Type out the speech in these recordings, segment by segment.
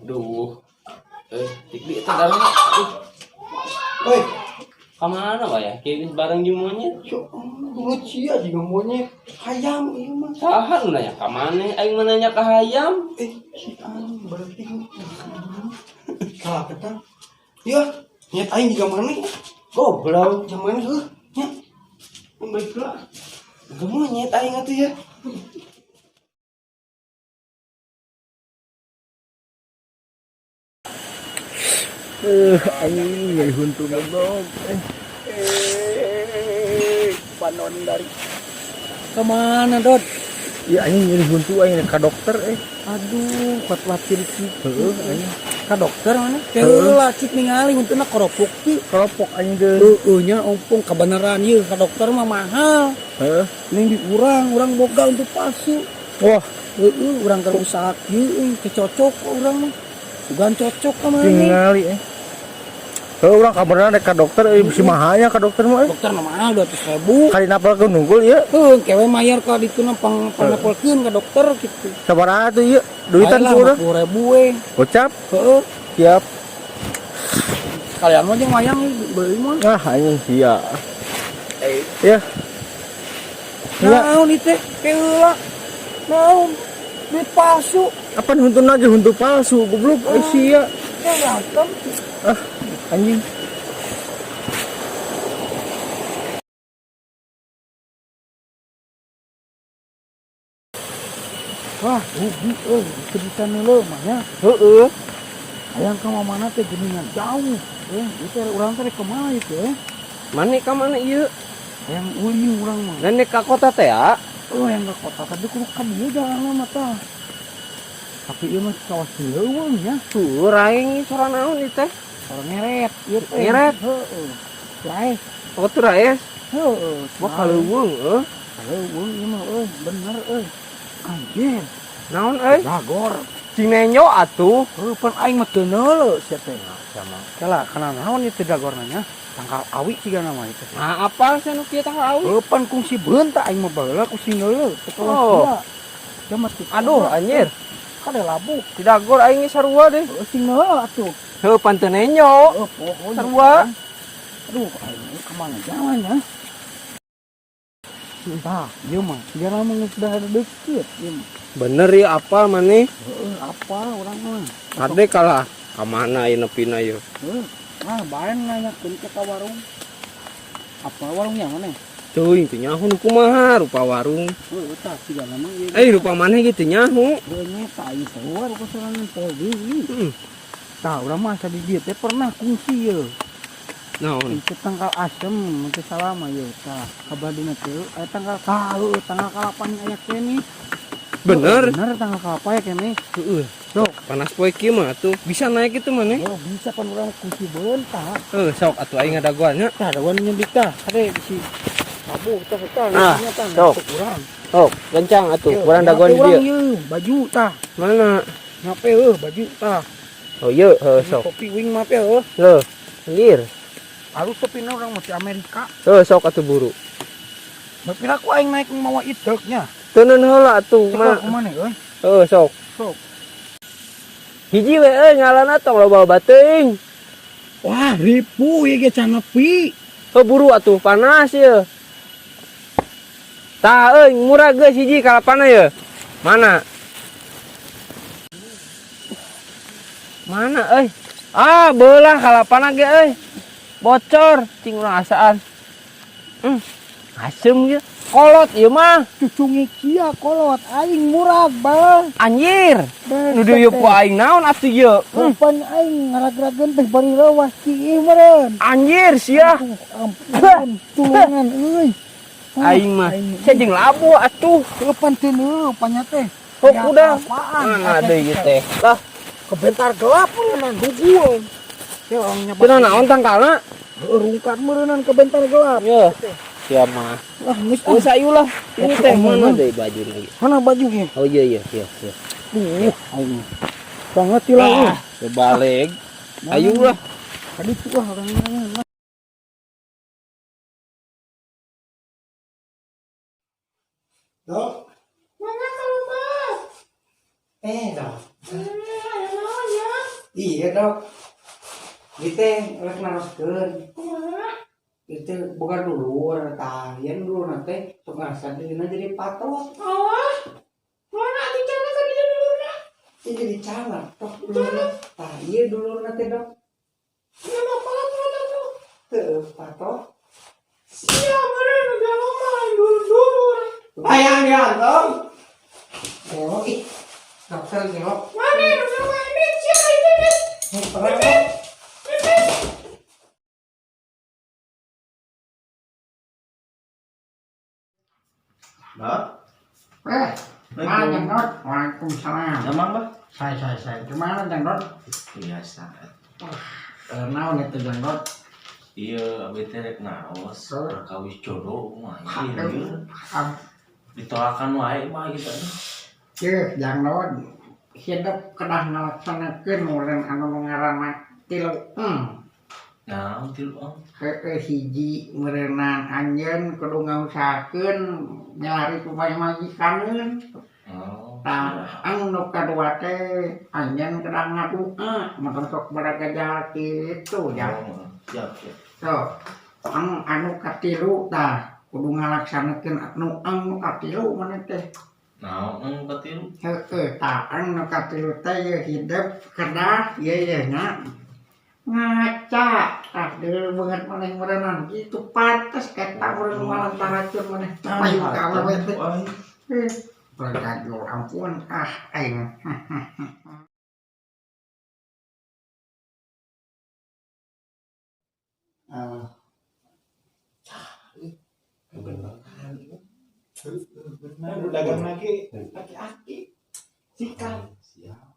Duh. Tikli itu dalam. Woi, Kemana Pak ya? Kayak bareng jumuhnya. mulut sia juga monyet hayam ieu mah. Sahan nanya ka maneh? Aing mah nanya ka hayam. Si anu berarti salah ketang. Ya, nyet aing juga maneh. Goblok zaman heuh nya. Baiklah. Gemah nyet aing atuh ya. Anjing jadi huntu dong. Panon dari kemana Dot? Ya anjing jadi huntu anjing ka dokter Aduh, kuat watir sih. Heeh anjing. Ka dokter mana? Heula cik ningali huntuna keropok ki. Keropok anjing geus. Heeh nya ompong kabeneran ieu ka dokter mah mahal. Heeh. Ning diurang, urang boga untuk palsu. Wah, heeh urang keur usaha ieu kecocok urang mah. Bukan cocok kemana tinggali orang kabarnya ada ke dokter bisa mahanya ke dokter mah dokter mahal 200.000 kali napal ke nunggul ya kewe mayar kalau itu nampang napalkeun ke dokter gitu sabaraha tuh ya duitan ku urang 50.000 gocap siap kalian mah jeung wayang beuing mah anjing sia ya naon ieu teh keula naon duit palsu apa huntu aja huntu palsu goblok sia anjing wah rugi cerita lo mah ayang ka mana teh geuningan jauh itu urang teh kemana itu Mana ka mana ieu? Ayang ulin urang mah Dan ka kota teh ya? yang ke kota tadi kudu ka dieu jalan mah tah tapi ieu mah kawas leuweung nya Tuh raing sora naon ieu teh? Sora ngeret ieu teh Ngeret? Heeh. Raes. Oh tuh raes? Heeh. Wah kaleuweung Kaleuweung ieu mah bener anjir Naon dagor Cinenyo atuh. pan aing mah teu neuleuh sia teh sama kala kana naon ieu teh dagorna nya tangkal awi siga nama itu Nah apa sih nu kieu tanggal awi? pan kungsi beunta aing mah baheula kungsi neuleuh Oh. Aduh anjir. Kada labu Ti dagor aing ge sarua deh. sing neuleuh atuh Heuh pantenenyo. pokoknya Sarua. aduh aing kemana jalan ya entah ieu mah biar lama sudah ada deket ieu mah Bener ya apa maneh? apa orang mah Ade kalah ka mana ieu nepina ieu? baen nanyakeun ke ka warung apa warungnya mana Teuing teu nyaho nu kumaha rupa warung. tah siga nama ieu Rupa maneh ge teu nyaho. nyeta ieu seueur ku sorangan polri tah urang mah di dieu teh pernah kungsi ieu Naon? itu tanggal asem teh salama ieu tah kabadina teh tanggal kalapan aya kene Bener. bener tanggal kalapa ya kene Heeh. Sok panas poe kieu mah atuh. Bisa naik itu maneh? bisa pan urang kungsi beun tah Sok atuh aing ngadagoannya. tah dawan nyebik tah kade bisi abu tah sok urang Sok kencang atuh. Urang dagoan di dieu. Baju tah Mana? ngape baju tah Oh ieu sok. kopi wing mape Leuh. Anjir. alus tepina urang mah ti Amerika Sok atuh buru. bapira ku aing naik mawa iteknya Teuneun heula atuh mah. kemana Sok. sok Hiji we ngaranna tong loba bateuing. wah ripu ieu ge can nepi Buru atuh panas ieu. Tah murah geus hiji kalapana ieu. Mana? Mana beulah kalapana ge bocor cing urang asaan. Asem ieu. Kolot ieu mah. cucungi kia kolot aing murag bang Anjir. Nu dieu ku aing naon atuh ieu? pan aing ngarag-rageun teh bari lewas ki ieu meureun Anjir sia. ampun tulungan euy Aing mah sia jeung labu atuh. pan teu neuleuh panya teh Udah. Mana deui ieu teh? Lah, kebentar gelap meureunnan hugul ya orang nyabat cenah naon tangkalna? rungkat meureunnan kebentar gelap Yeuh. Sia mah. lah geus Geus ayu lah. Ini teh mana deui baju lagi? mana bajunya Oh iya. aing banget ti lah Sebalik. Ayu lah. tadi tuh orang-orang Dok. Mana kamu dok. Iya dok. Gitu rek naroskeun. Itu bukan dulu tarian dulu nanti sok ngarasa dina jadi patot. Mana dicana ka dia dulu na? Ya jadi calak tok dulu. Tah ieu dulu nanti dok. Nama patot itu. Teu patot. Siapa meureun udah lama dulu. Bayang dia dok. Oh, ih. Dokter gelok. Mana udah main siapa itu deh. Pernah dok. Đó, Nah, Jang Dot. Waalaikumsalam. gampang bah? Saya. Gimana Jang Dot? Biasa. Naon itu Jang Dot? Iya, abis teh rek naos, kawis jodoh, mah Aduh, iya. Ditolakan wae mah gitu. Ceuh Jang Dot. Hidup kedah ngalaksanakeun urang anu ngaranna tilu. Nah, tilu Hiji merenang anjeun kudu ngausahakeun nyari supaya majikaneun. Oh. Tah anu kadua teh anjeun kedah ngadua mun sok baraga jahat kitu ya. Siap. So, anu katilu tah kudu ngalaksanakeun anu katilu maneh teh. Nah, katilu. Heueuh, tah anu katilu teh hidup kedah ieu nya. Ngaca tah deul beungeut maneh merenang kitu pantes kata urang malantarakeun maneh payu ka awewe teh. Berkado ampun aing. Bener dagang lagi aki-aki. Sikat. Siap.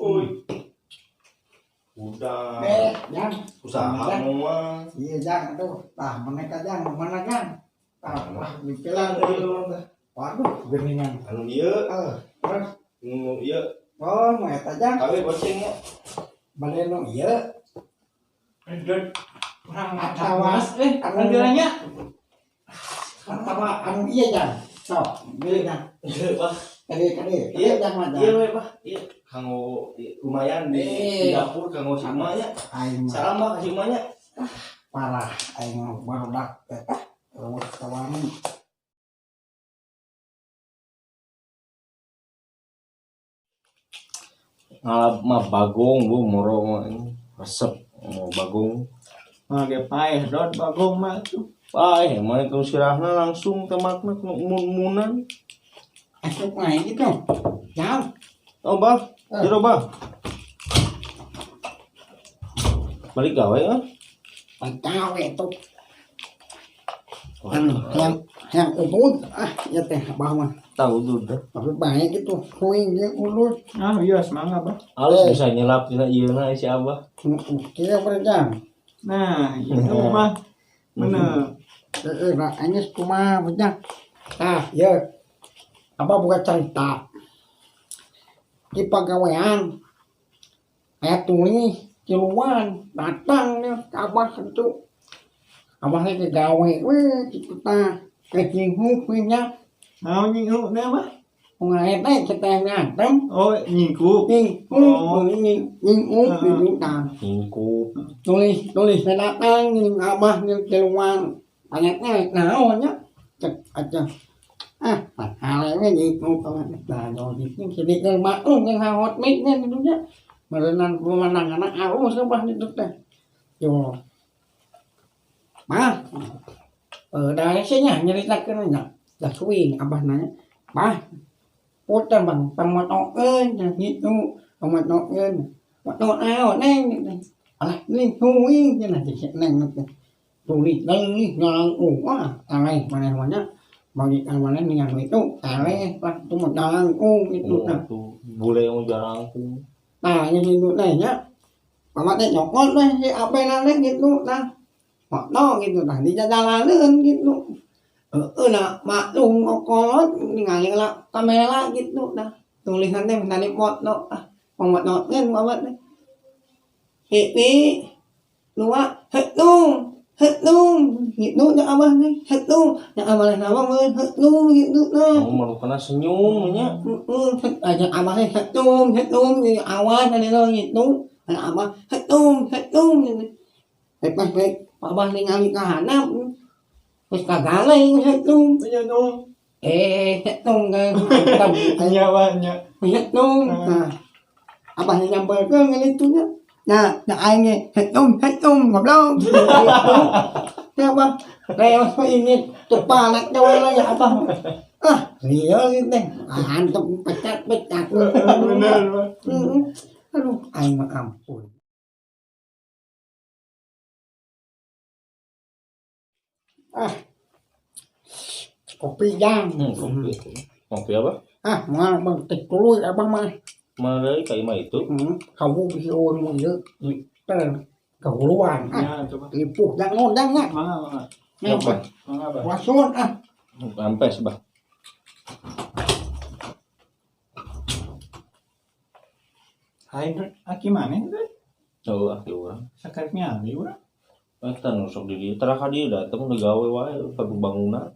Uy. Udah. Jang. Usaha mah. Iya Jang tuh. Tah mereka Jang mana Jang? Tah Bilang bikilan dulu. waduh geningan. Anu ieu, Terus nu ieu, oh mau eta Jang kawe boseng ya. baleno ieu Dot. Kurang awas anu bilangnya. Pertama anu iya Jang. Sok, beli Jang. Iya, Pak. Kade Iya, Jang mah Iya, Jang. we, Pak. Iya. Kanggo lumayan di dapur kanggo si emaknya. Aing mah Salam Pak si emaknya. parah aing barudak teh. Terus kawan Ngalap mah bagong bu moro mah ini resep bagong. Mage paeh dot bagong mah tuh. Paeh mah itu sirahna langsung temakna mun-munan. asup main gitu. Jang. Oh, Bang. Jero, Bang. Balik gawe kan? Pagawe itu yang ubud ya teh abah mah Tahu udah. tapi baik itu kuing dia ulur Iya semangat bah. Halus bisa nyelap tina ieu na si Abah. kia berjam Nah, itu mah bener. nah ini kumaha berjam ya apa buka cerita di pagawean ayat tulis ciluan datang nih abah itu abah lagi gawe kita kecinghu punya Mau nyinguk nih mah. ngait kita ngantem Oh, nyingkup. nyingku di hutan Hingkup. tulis datang nih abah nih ciluan banyaknya naonnya cek aja hal ini gitu kan nah jadi sedikit maklum yang hawat miknya gitu ya merenang pemandangan arus abah itu teh yo mah dari sini nyeritakan nya dah suing abah nanya bah putar bang tamat okeun gitu tamat okeun waktu ao neng alah ini suing cenah di neng teh tulis deui ngalang aleh mana-mana bagi mana dengan itu aleh lah tu madalang gitu nah Tuh bule yang jarangku. nah yang gitu nya mama teh nyokot teh si ape nane gitu nah waktu gitu nah di jalanan gitu nah maklum kolot ningali lah kamera gitu nah tulisan teh tadi foto pemototnya babat teh ini dua hetu Hetung, gitu nya abah nih. Hetung, nya abah nama mah hetung gitu nah. Mau malu kena senyum nya. Aja abah nih hetung jadi awan tadi lo gitu. Abah hetung gitu. Pas abah ningali ka handap. Terus kagalay hetung. Iya dong. Hetung kan. Iya banyak. Hetung. Nah. Abah nyamperkeun kan itu nya. Nah aing hetung ngobrol. Ya Bang, lewat ini cepat doang ya apa? Iya gitu deh. Antum pecat. Bener, Bang. Aduh, aing mah ampun. Kopi jang. Kopi apa? Mana Bang tek dulu abang mah. Mana dari kayak mah itu? Kamu bisa orang ieu. Keuluan. Ya, coba. Ipuh jangan Mangga. Apa? Mangga, Bang. Wasun Ampes bah. Hai, aki mana? Oh, aki urang. Sakarnya ali urang. Eta nu sok di dieu tara ka dieu datang udah gawe wae ka bangunan.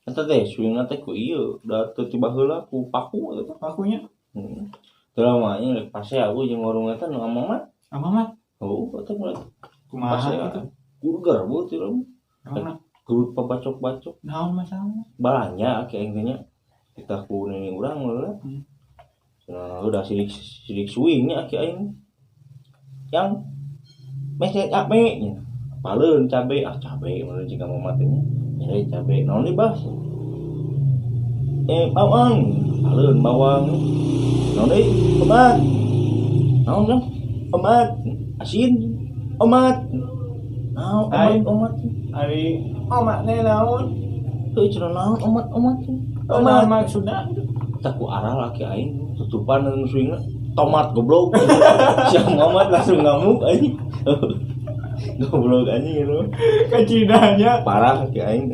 Eta teh swingna teh ku ieu, da teu tiba heula ku paku eta. Pakunya. Teu lama nya rek pase aku jeung warung eta nu Amamat. Amamat. Oh, eta mulai Kumaha gitu. Burger bu teu lama. Emang Ku pabacok-bacok naon masalahnya? balanya aki aing teh nya. Kita ku nini urang heula. Nah, udah sidik swingnya aki aing. Yang mesnya cabe nya. Paleun cabe, cabe mun jika mau matenya. Nyari cabe, naon dibah? Bawang, paleun bawang. Naon deui? Tomat. Naon dong? Tomat, asin, tomat. Naon omat? Ari omatnya naon? Teu cenah naon omat. Naon maksudna? Tak ku arah laki aing tutupan dan swingna. Tomat goblok. Siang omat langsung ngamuk anjing. Goblok anjing gitu. Kacidanya. Parah laki aing.